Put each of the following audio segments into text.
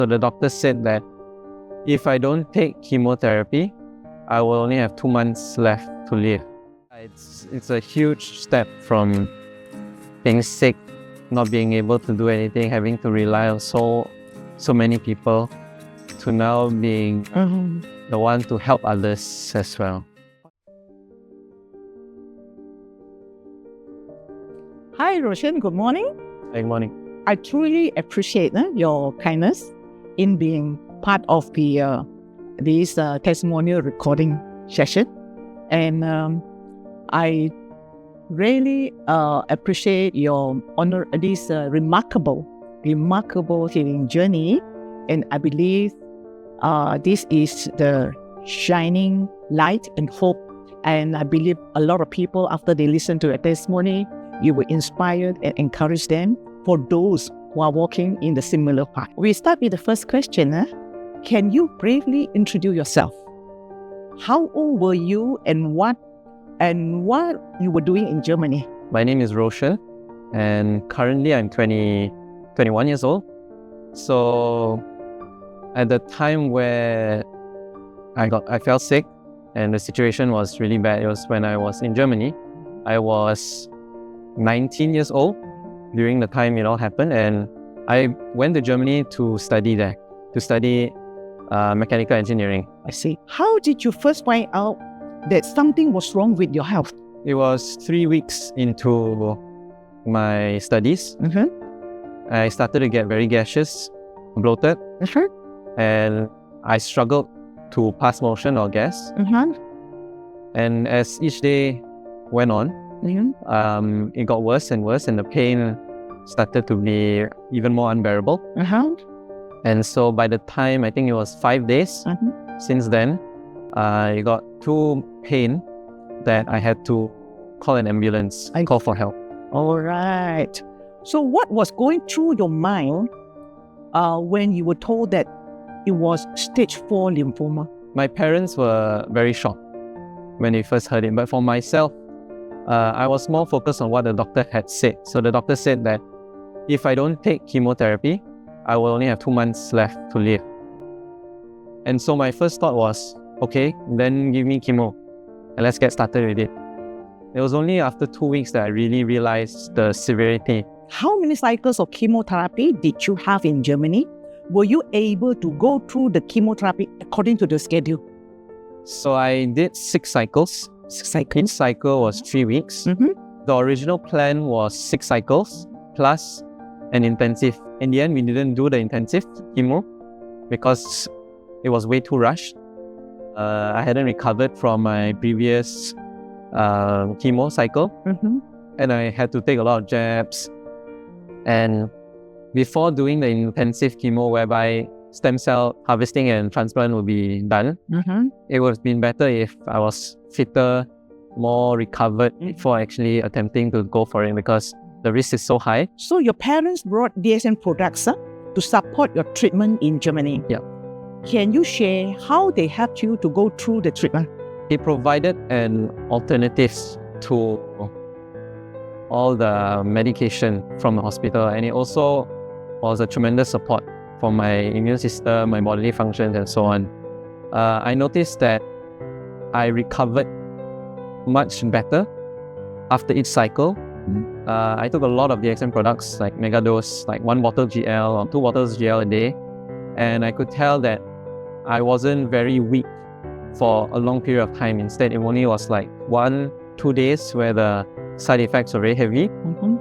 So the doctor said that if I don't take chemotherapy, I will only have 2 months left to live. It's a huge step from being sick, not being able to do anything, having to rely on so many people, to now being the one to help others as well. Hi, Roshan. Good morning. Good morning. I truly appreciate your kindness in being part of the this testimonial recording session, and I really appreciate your honor this remarkable healing journey, and I believe this is the shining light and hope. And I believe a lot of people, after they listen to a testimony, you will inspire and encourage them for those who are walking in the similar path. We start with the first question. Can you briefly introduce yourself? How old were you and what you were doing in Germany? My name is Roshan, and currently I'm 21 years old. So at the time where I fell sick and the situation was really bad, it was when I was in Germany. I was 19 years old during the time it all happened, and I went to Germany to study there, mechanical engineering. I see. How did you first find out that something was wrong with your health? It was 3 weeks into my studies. I started to get very gaseous, bloated, and I struggled to pass motion or gas. And as each day went on, it got worse and worse, and the pain started to be even more unbearable. And so by the time, I think it was 5 days since then, I got too pain that I had to call an ambulance, call for help. All right. So what was going through your mind when you were told that it was stage 4 lymphoma? My parents were very shocked when they first heard it, but for myself, I was more focused on what the doctor had said. So the doctor said that if I don't take chemotherapy, I will only have 2 months left to live. And so my first thought was, okay, then give me chemo and let's get started with it. It was only after 2 weeks that I really realized the severity. How many cycles of chemotherapy did you have in Germany? Were you able to go through the chemotherapy according to the schedule? So I did 6 cycles. 6 cycles. Each cycle was 3 weeks. The original plan was 6 cycles plus an intensive. In the end, we didn't do the intensive chemo because it was way too rushed. I hadn't recovered from my previous chemo cycle, and I had to take a lot of jabs. And before doing the intensive chemo, whereby stem cell harvesting and transplant will be done, it would have been better if I was fitter, more recovered before actually attempting to go for it, because the risk is so high. So your parents brought DSM products to support your treatment in Germany. Yeah. Can you share how they helped you to go through the treatment? He provided an alternatives to all the medication from the hospital, and it also was a tremendous support for my immune system, my bodily functions, and so on. I noticed that I recovered much better after each cycle. I took a lot of DXM products like Megadose, like 1 bottle GL or 2 bottles GL a day, and I could tell that I wasn't very weak for a long period of time. Instead, it only was like 1-2 days where the side effects were very heavy.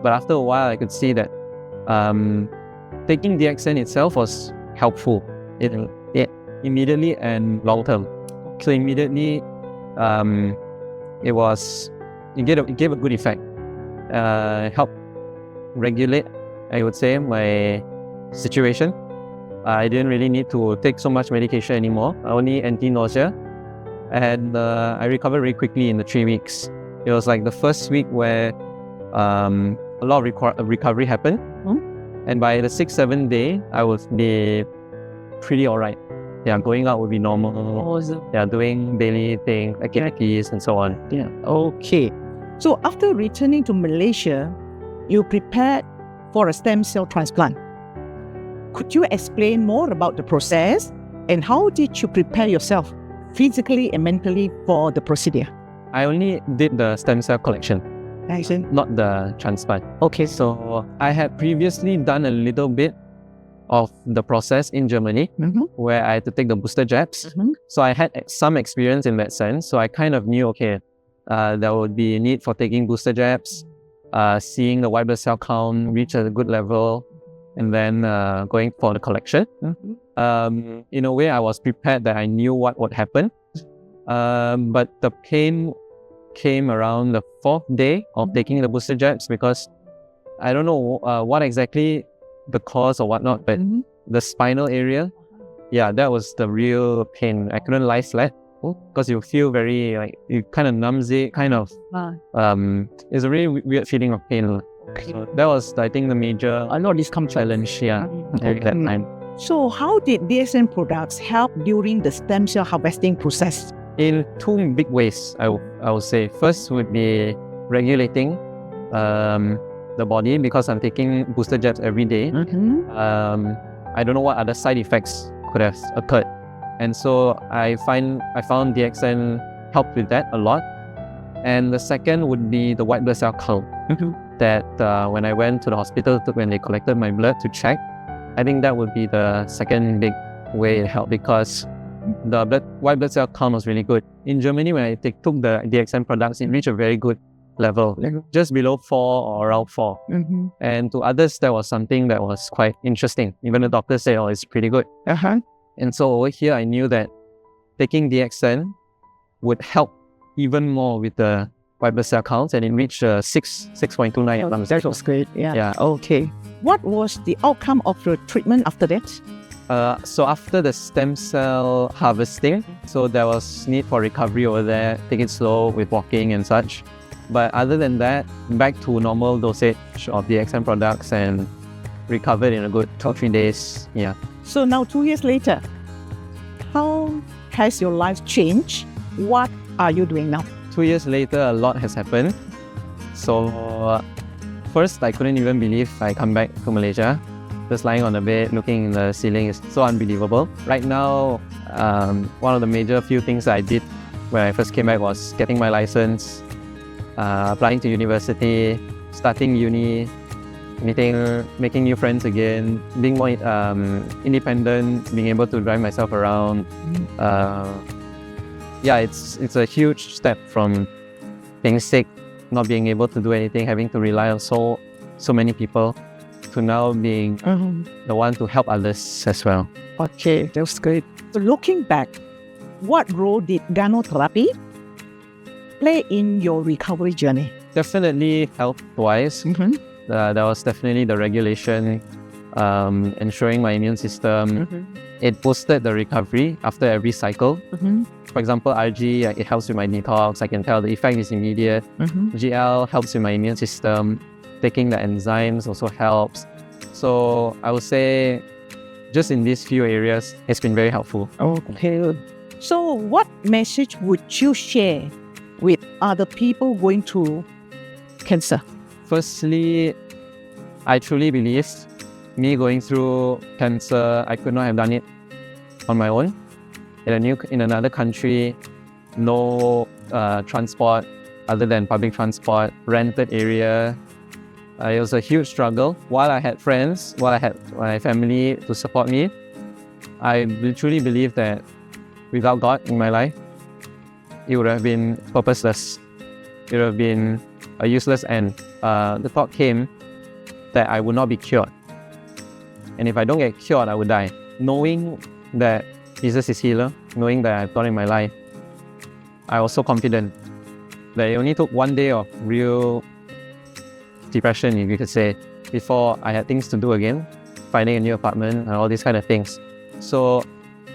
But after a while, I could see that taking DXN itself was helpful. It immediately and long term. So immediately, it gave a good effect. Helped regulate, I would say, my situation. I didn't really need to take so much medication anymore, only anti-nausea. And I recovered very quickly in the 3 weeks. It was like the first week where a lot of recovery happened. And by the 6-7 day, I would be pretty alright. Yeah, going out would be normal. Awesome. Yeah, doing daily things, activities, and so on. Yeah. Okay. So after returning to Malaysia, you prepared for a stem cell transplant. could you explain more about the process and how did you prepare yourself physically and mentally for the procedure? I only did the stem cell collection, not the transplant. Okay. So I had previously done a little bit of the process in Germany, where I had to take the booster jabs. So I had some experience in that sense. So I kind of knew, okay, there would be a need for taking booster jabs, seeing the white blood cell count reach a good level, and then going for the collection. In a way, I was prepared that I knew what would happen. But the pain came around the 4th day of taking the booster jabs, because I don't know what exactly the cause or whatnot, but the spinal area, that was the real pain. I couldn't lie flat because you feel very, like, it kind of numbs it, kind of, it's a really weird feeling of pain. So that was, I think, the major challenge, at that time. So how did DXN products help during the stem cell harvesting process? In 2 big ways, I would say. First would be regulating the body, because I'm taking booster jabs every day. I don't know what other side effects could have occurred. And so I found DXN helped with that a lot. And the second would be the white blood cell count. That when I went to the hospital, when they collected my blood to check, I think that would be the second big way it helped, because the white blood cell count was really good. In Germany, when I took the DXN products, it reached a very good level, just below 4 or around 4. And to others, that was something that was quite interesting. Even the doctors say, oh, it's pretty good. And so over here, I knew that taking DXN would help even more with the white blood cell counts, and it reached 6.29. That was great. Yeah. Okay. What was the outcome of your treatment after that? So after the stem cell harvesting, so there was need for recovery over there, take it slow with walking and such. But other than that, back to normal dosage of the DXN products and recovered in a good 2 or 3 days. Yeah. So now 2 years later, how has your life changed? What are you doing now? 2 years later, a lot has happened. So first, I couldn't even believe I come back to Malaysia. Just lying on the bed, looking in the ceiling is so unbelievable. Right now, one of the major few things I did when I first came back was getting my license, applying to university, starting uni, making new friends again, being more independent, being able to drive myself around. It's a huge step from being sick, not being able to do anything, having to rely on so many people, to now being the one to help others as well. Okay, that's great. So looking back, what role did Ganotherapy play in your recovery journey? Definitely health-wise. There was definitely the regulation, ensuring my immune system. It boosted the recovery after every cycle. For example, RG, it helps with my detox. I can tell the effect is immediate. GL helps with my immune system. Taking the enzymes also helps. So I would say just in these few areas, it's been very helpful. Okay. So what message would you share with other people going through cancer? Firstly, I truly believe me going through cancer, I could not have done it on my own. In another country, no transport other than public transport, rented area. It was a huge struggle. While I had friends, while I had my family to support me, I truly believe that without God in my life, it would have been purposeless. It would have been a useless end. The thought came that I would not be cured. And if I don't get cured, I would die. Knowing that Jesus is healer, knowing that I've God in my life, I was so confident that it only took 1 day of real depression, if you could say, before I had things to do again, finding a new apartment and all these kind of things. So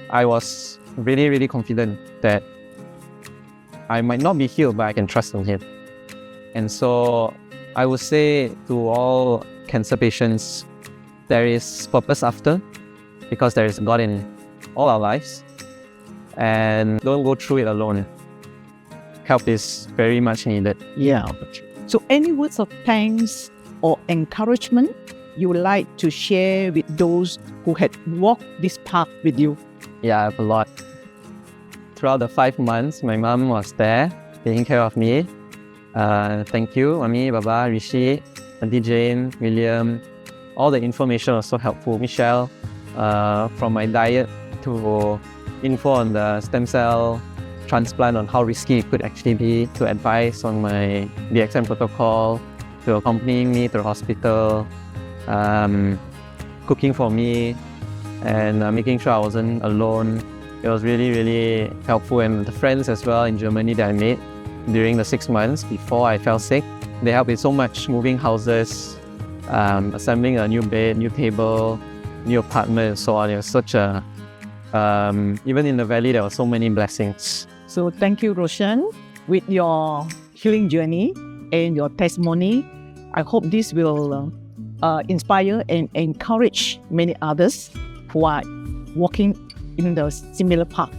I was really, really confident that I might not be healed, but I can trust on Him. And so I would say to all cancer patients, there is purpose after, because there is God in all our lives. And don't go through it alone. Help is very much needed. Yeah. So any words of thanks or encouragement you would like to share with those who had walked this path with you? Yeah, I have a lot. Throughout the 5 months, my mom was there, taking care of me. Thank you, Mami, Baba, Rishi, Auntie Jane, William. All the information was so helpful. Michelle, from my diet to info on the stem cell transplant, on how risky it could actually be, to advice on my DXM protocol, to accompanying me to the hospital, cooking for me, and making sure I wasn't alone. It was really, really helpful. And the friends as well in Germany that I made during the 6 months before I fell sick, they helped with so much, moving houses, assembling a new bed, new table, new apartment, and so on. It was such a, even in the valley, there were so many blessings. So thank you, Roshan, with your healing journey and your testimony. I hope this will inspire and encourage many others who are walking in the similar path.